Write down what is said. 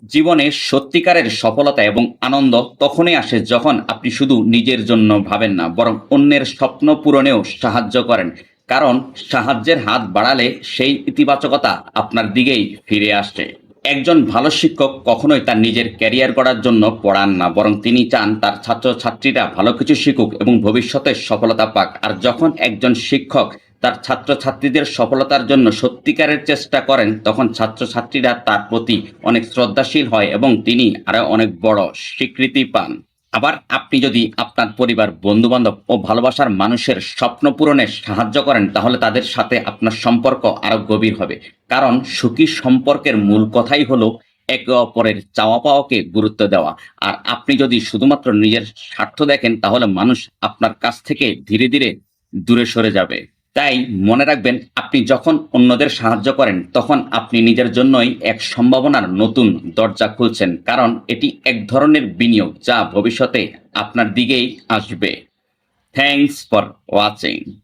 জীবনে সত্যিকারের সফলতা এবং আনন্দ তখনই আসে যখন আপনি শুধু নিজের জন্য ভাবেন না, বরং অন্যের স্বপ্ন পূরণেও সাহায্য করেন। কারণ সাহায্যের হাত বাড়ালে সেই ইতিবাচকতা আপনার দিকেই ফিরে আসে। একজন ভালো শিক্ষক কখনোই তার নিজের ক্যারিয়ার গড়ার জন্য পড়ান না, বরং তিনি চান তার ছাত্রছাত্রীরা ভালো কিছু শিখুক এবং ভবিষ্যতে সফলতা পাক। আর যখন একজন শিক্ষক তার ছাত্রছাত্রীদের সফলতার জন্য সত্যিকারের চেষ্টা করেন, তখন ছাত্রছাত্রীরা তার প্রতি অনেক শ্রদ্ধাশীল হয় এবং তিনি আরো অনেক বড় স্বীকৃতি পান। আবার আপনি যদি আপনার পরিবার, বন্ধু-বান্ধব ও ভালোবাসার মানুষের স্বপ্ন পূরণে সাহায্য করেন, তাহলে তাদের সাথে আপনার সম্পর্ক আরো গভীর হবে। কারণ সুখী সম্পর্কের মূল কথাই হলো একে অপরের চাওয়া পাওয়াকে গুরুত্ব দেওয়া। আর আপনি যদি শুধুমাত্র নিজের স্বার্থ দেখেন, তাহলে মানুষ আপনার কাছ থেকে ধীরে ধীরে দূরে সরে যাবে। তাই মনে রাখবেন, আপনি যখন অন্যদের সাহায্য করেন, তখন আপনি নিজের জন্যই এক সম্ভাবনার নতুন দরজা খুলছেন। কারণ এটি এক ধরনের বিনিয়োগ যা ভবিষ্যতে আপনার দিকেই আসবে। Thanks for watching.